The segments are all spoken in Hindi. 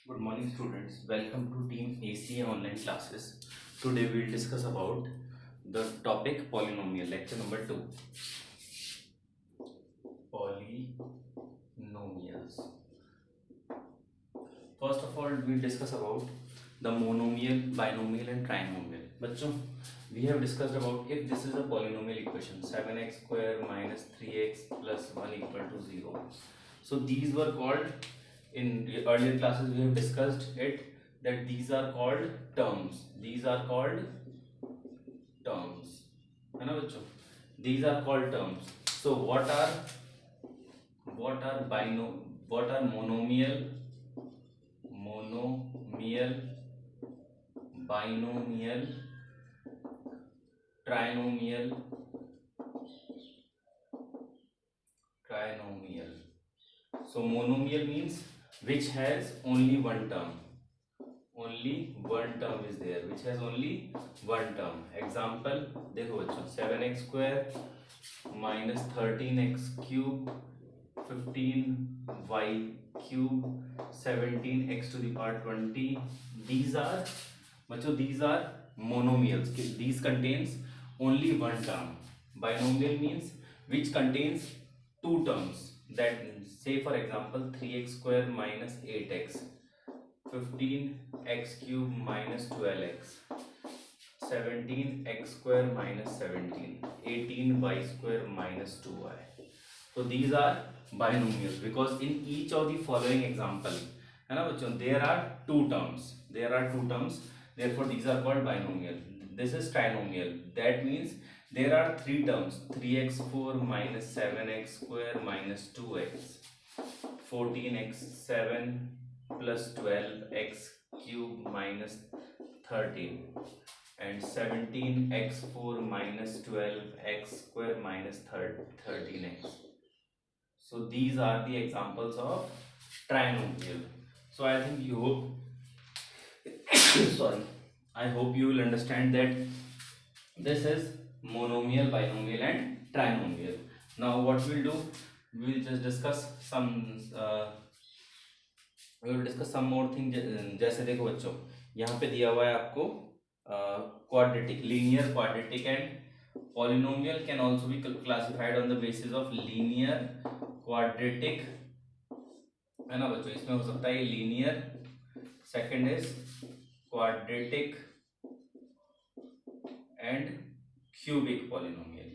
Good morning, students. Welcome to Team ACA online classes. Today we will discuss about the topic polynomial, lecture number 2. Polynomials. First of all, we will discuss about the monomial, binomial and trinomial. बच्चों, we have discussed about if this is a polynomial equation 7x square minus 3x plus 1 equal to 0. So these were called, in earlier classes we have discussed it, that these are called terms. These are called terms, है ना बच्चों? These are called terms. So what are monomial, binomial, trinomial. So monomial means which has only one term. Only one term is there, which has only one term. Example देखो बच्चों, 7x square minus 13x cube 15y cube 17x to the power 20. These are बच्चों, these are monomials. These contains only one term. Binomial means which contains two terms. That say for example 3x square minus 8x, 15x cube minus 12x, 17x square minus 17, 18y square minus 2y. So these are binomials because in each of the following example, है ना बच्चों, there are two terms. Therefore these are called binomial. This is trinomial. That means there are three terms: 3x4 minus 7x square minus 2x, 14x7 plus 12x cube minus 13, and 17x4 minus 12x square minus 13x. So these are the examples of trinomial. So I think you hope sorry, I hope you will understand that this is monomial, binomial and trinomial. Now what we'll do, we will just discuss some more thing. जैसे देखो बच्चों, यहाँ पे दिया हुआ है आपको quadratic, linear, quadratic and polynomial can also be classified on the basis of linear, quadratic, है ना बच्चों? इसमें हो सकता है linear, second is quadratic and cubic polynomial.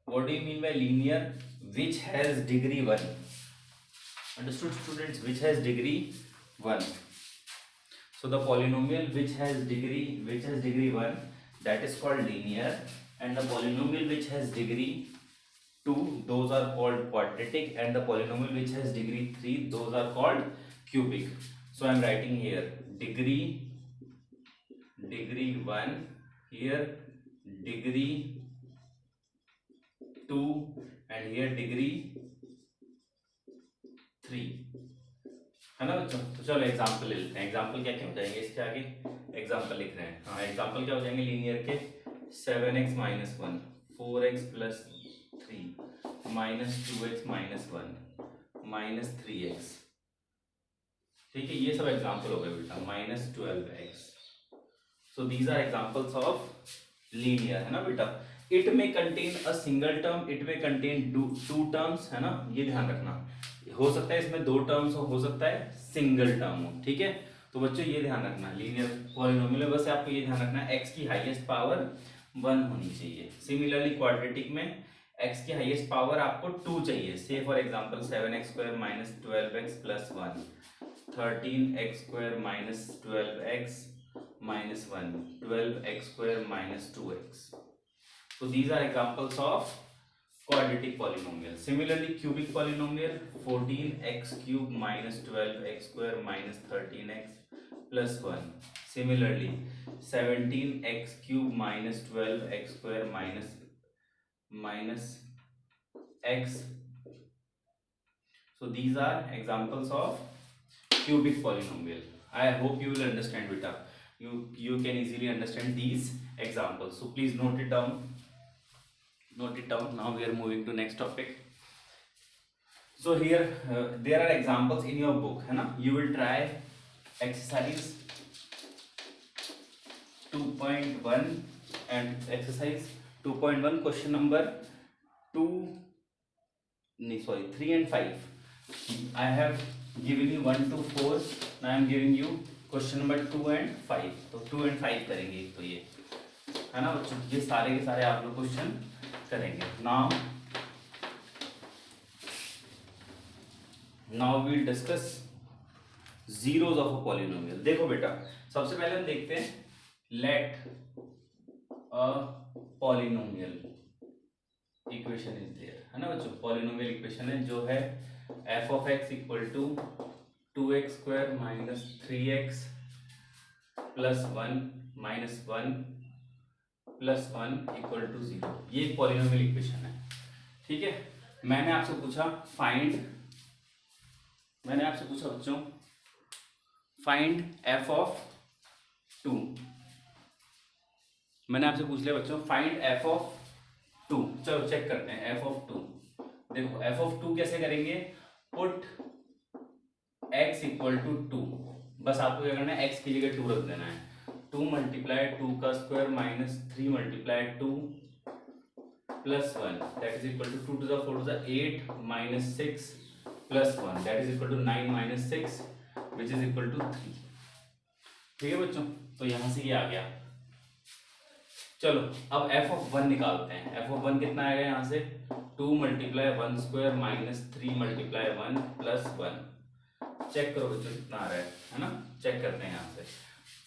What do you mean by linear? Which has degree 1. Understood, students? Which has degree 1. So the polynomial which has degree 1, that is called linear, and the polynomial which has degree 2, those are called quadratic, and the polynomial which has degree 3, those are called cubic. So I am writing here degree 1, here degree 2, and here degree 3, है ना बच्चों? तो चलो एग्जांपल ले लेते हैं. एग्जांपल क्या क्या हो जाएंगे इसके आगे? एग्जांपल लिख रहे हैं. हाँ, एग्जांपल क्या हो जाएंगे लीनियर के? 7x minus 1, 4x plus 3, minus 2x minus 1, minus 3x. ठीक है, ये सब एग्जांपल हो गए बेटा. minus 12x. So these are examples of linear, है ना बेटा? It may contain a single term, it may contain two terms, है ना? ये ध्यान रखना. हो सकता है इसमें 2 टर्म्स हो सकता है सिंगल टर्म हो. ठीक है, तो बच्चों ये ध्यान रखना. लीनियर पॉलिनोमियल में बस आपको ये ध्यान रखना है x की हाईएस्ट पावर 1 होनी चाहिए. सिमिलरली क्वाड्रेटिक में x की हाईएस्ट पावर आपको 2 चाहिए. से for example 7x square minus 12x plus 1, 13x square minus 12x minus 1, 12x square minus 2x. So these are examples of quadratic polynomial. Similarly cubic polynomial, 14x cube minus 12x square minus 13x plus 1. Similarly 17x cube minus 12x square minus x. So these are examples of cubic polynomial. I hope you will understand beta. You can easily understand these examples. So please note it down. Now we are moving to next topic. So here there are examples in your book, है ना. You will try exercise 2.1 and exercise 2.1 question number 3 and 5. I have given you 1 to 4. Now I am giving you question number 2 and 5. तो 2 and 5 करेंगे. तो ये है ना बच्चों, ये सारे के सारे आप लोग क्वेश्चन करेंगे. Now we'll discuss zeros of a polynomial. देखो बेटा, सबसे पहले हम देखते हैं let a polynomial equation is there, है ना बच्चों. polynomial equation है जो है f of x equal to 2x square minus 3x plus 1 minus 1 plus 1 equal to 0. ये एक polynomial equation है. ठीक है. मैंने आपसे पूछा बच्चों फाइंड f of 2. मैंने आपसे पूछ लिया बच्चों फाइंड f of 2. चलो चेक करते हैं f of 2. देखो f of 2 कैसे करेंगे. Put x equal to 2. बस आपको क्या करना है, x की जगह 2 रख देना है. 2 मल्टीप्लाई 2 का square minus 3 multiply 2 plus 1 that is equal to 2 to the 4 to the 8 minus 6 plus 1 that is equal to 9 minus 6 which is equal to 3. ठीक है बच्चों. तो यहां से ये आ गया. चलो अब f of 1 निकालते हैं. f of 1 कितना आएगा यहाँ से 2 multiply 1 square minus 3 multiply 1 plus 1. Check करो बच्चों कितना आ रहा है ना. चेक करते हैं यहाँ से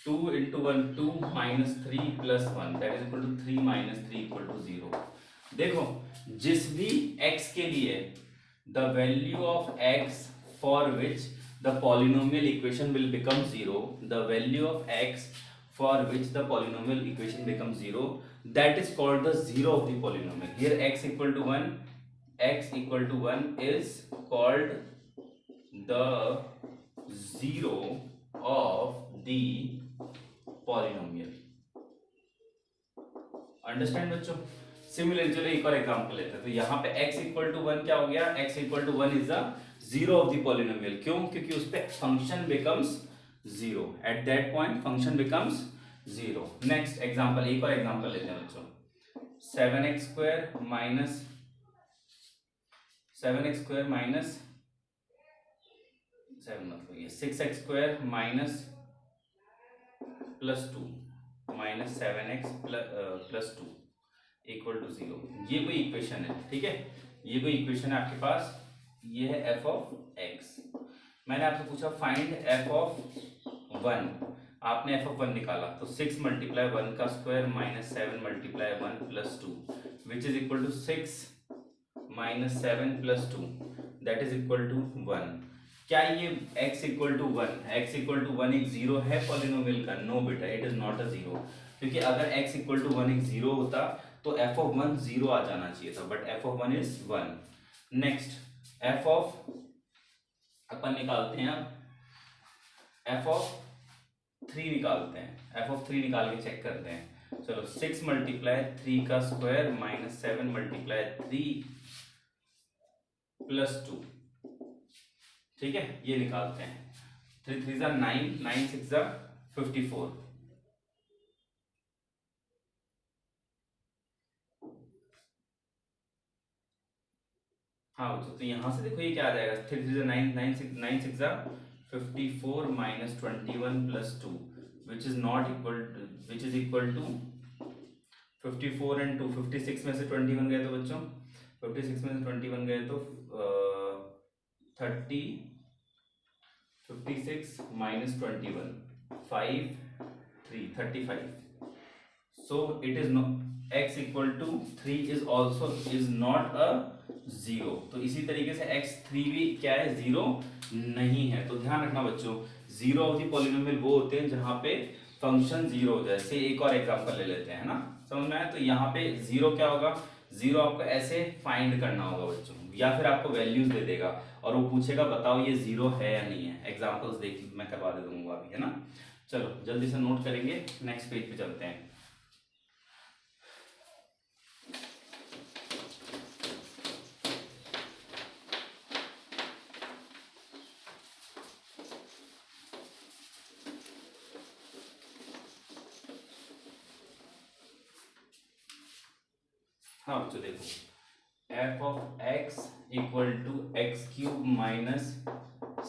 2 into 1 2 minus 3 plus 1 that is equal to 3 minus 3 equal to 0. देखो जिस भी x के लिए the value of x for which the polynomial equation will become 0, the value of x for which the polynomial equation becomes 0, that is called the zero of the polynomial. Here x equal to 1 is called the zero of the polynomial. Understand बच्चों. सिमिलरली चलो एक और एग्जांपल लेते हैं. तो यहाँ पे x इक्वल टू 1 क्या हो गया, x equal to 1 is the zero of the polynomial. क्यों, क्योंकि उस पे function becomes zero. At that point function becomes zero. Next example, एक और एग्जांपल लेते हैं बच्चों. 7x square minus 6x square minus plus 2 minus 7x plus 2 equal to 0. ये कोई इक्वेशन है. ठीक है, ये कोई इक्वेशन है आपके पास. ये है f of x. मैंने आपसे पूछा फाइंड f of 1. आपने f of 1 निकाला तो 6 मल्टीप्लाई 1 का square minus 7 multiply 1 plus 2 which is equal to 6 minus 7 plus 2 that is equal to 1. क्या ये x equal to 1, x equal to 1 एक जीरो है पॉलिनोमियल का? नो बेटा, it is not a zero. क्योंकि अगर x इक्वल टू 1 एक जीरो होता तो f of 1 जीरो आ जाना चाहिए था, but f of 1 is 1. Next f of अपन निकालते हैं. f of 3 निकालते हैं. f of 3 निकाल के चेक करते हैं. चलो 6 मल्टीप्लाई 3 का स्क्वायर माइनस 7 मल्टीप्लाई 3 प्लस 2. ठीक है, ये निकालते हैं. 3 3 जा 9, 9 6 जा 54. हाँ बच्चों, तो यहाँ से देखो ये क्या आ जाएगा. 3 3 जा 9, 9 6 जा 54 minus 21 plus 2 which is equal to 54 and 2. 56 में से 21 गए तो बच्चों 56 में से 21 गए तो 30. 56 minus 21 5 3 35. So it is not x equal to 3 is also is not a zero. तो इसी तरीके से x3 भी क्या है, जीरो नहीं है. तो ध्यान रखना बच्चों, जीरो ऑफ द पॉलिनोमियल वो होते हैं जहां पे फंक्शन जीरो हो जाए. जैसे एक और एग्जांपल ले लेते हैं ना, समझ में आया. तो यहाँ पे जीरो क्या होगा, जीरो आपको ऐसे फाइंड करना होगा बच्चों, या फिर आपको वैल्यूज दे देगा और वो पूछेगा बताओ ये जीरो है या नहीं है. एग्जांपल्स देख मैं करवा दे दूंगा अभी, है ना. चलो जल्दी से नोट करेंगे, नेक्स्ट पेज पे चलते हैं. हाँ बच्चों देखो, f of x equal to x cube minus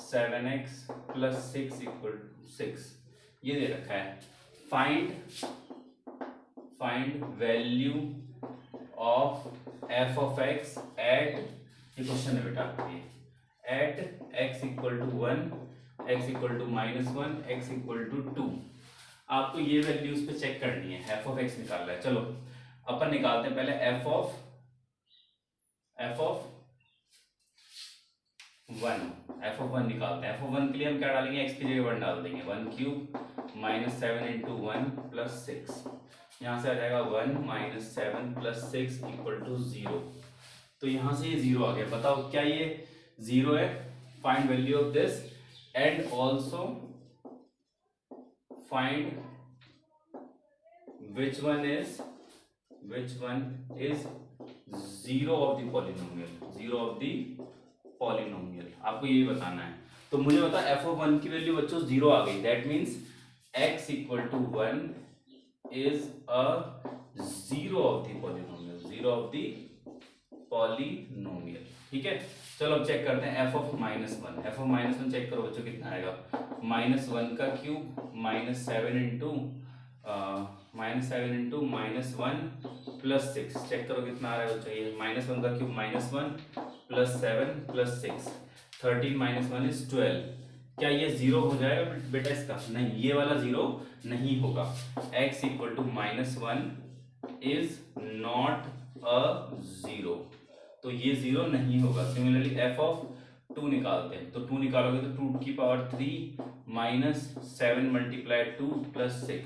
7x plus 6 equal to 6, ये दे रखा है। Find value of f of x at, ये क्वेश्चन है बेटा आपके, at x equal to 1, x equal to -1, x equal to 2। आपको ये वैल्यूज पे चेक करनी है, एफ ऑफ एक्स निकालना है। चलो अपन निकालते हैं पहले एफ ऑफ 1 निकालते हैं। एफ ऑफ 1 के लिए हम क्या डालेंगे, एक्स की जगह 1 डाल देंगे, 1 क्यूब माइनस 7 इंटू 1 प्लस 6, यहाँ से आ जाएगा 1 माइनस 7 प्लस 6 इक्वल टू 0। तो यहाँ से ये 0 आ गया। बताओ क्या ये 0 है? Find value of this and also find which one is 0 of the polynomial, आपको यही बताना है। तो मुझे बता एफ ऑफ 1 की वैल्यू बच्चों 0 आ गई, that means x equal to 1 is a 0 of the polynomial. ठीक है, चलो अब चेक करते हैं f of -1। F of -1 check करो बच्चों कितना आएगा, -1 का cube minus 7 into -1 plus 6, check करो कितना आ रहा है बच्चों, ये -1 का क्यूब -1 प्लस 7 प्लस 6, 13 - 1 इज 12। क्या ये 0 हो जाएगा बेटा इसका? नहीं, ये वाला 0 नहीं होगा। x equal to -1 is not a 0, तो ये 0 नहीं होगा। सिमिलरली एफ ऑफ 2 निकालते हैं, तो 2 निकालोगे तो 2 की power 3 minus 7 multiply 2 plus 6,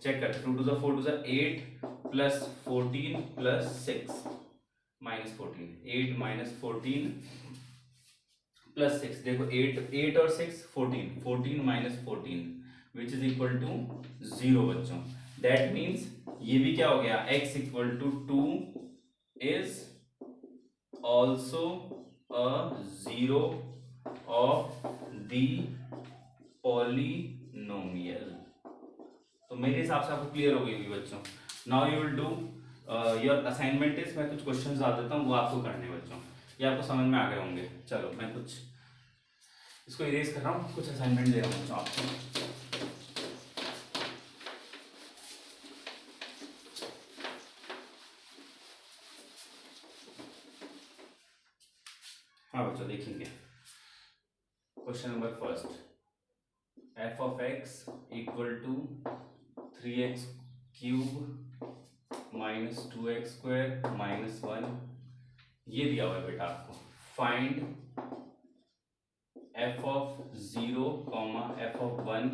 check करते 2 to 4 to 8 plus 14 plus 6 minus 14, 8 minus 14 plus 6, देखो 8 और 6 14 minus 14 which is equal to 0 बच्चों। दैट मीन्स ये भी क्या हो गया, x equal to 2 is also a 0 of the polynomial। तो मेरे हिसाब से आपको क्लियर हो गई होगी बच्चों। Now you will do your assignment is, मैं कुछ क्वेश्चंस डाल देता हूँ, वो आपको करने बच्चों, ये आपको समझ में आ गए होंगे। चलो मैं कुछ इसको इरेज कर रहा हूँ, कुछ असाइनमेंट दे रहा हूँ बच्चों आपको। हाँ बच्चों देखेंगे, question number first, f of x equal to 3x cube minus 2x square minus 1, ये दिया हुआ है बेटा आपको। Find f of 0 comma f of 1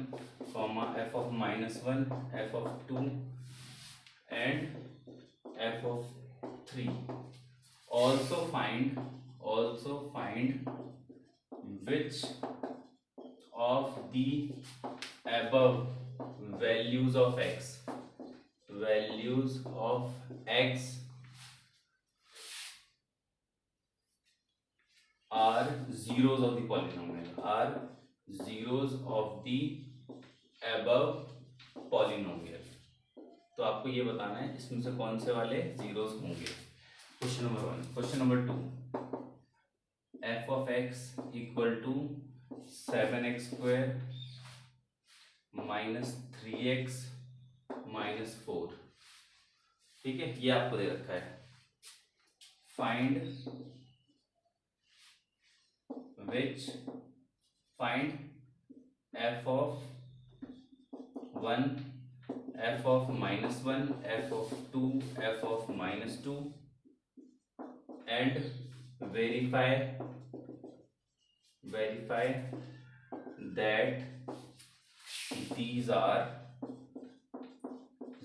comma f of -1, f of 2 and f of 3। Also find which of the above values of x are zeros of the polynomial, above polynomial। तो आपको ये बताना है इसमें से कौन से वाले जीरोस होंगे। Question number 1। Question number 2, f of x equal to 7x square minus 3x minus 4। ठीक है, ये आपको दे रखा है। Find f of 1, f of -1, f of 2, f of -2 and verify that these are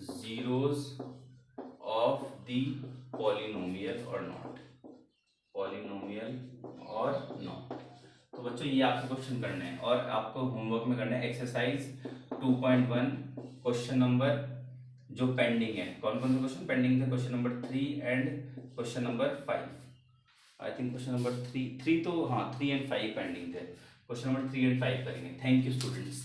zeros of the polynomial or not। तो बच्चों ये आपको क्वेश्चन करने हैं और आपको होमवर्क में करना है एक्सरसाइज 2.1 क्वेश्चन नंबर जो पेंडिंग है। कौन कौन से क्वेश्चन पेंडिंग थे? Question number 3 and question number 5। I think question number 3 तो हाँ 3 एंड 5 पेंडिंग थे। क्वेश्चन नंबर 3 एंड 5 करेंगे। Thank you students.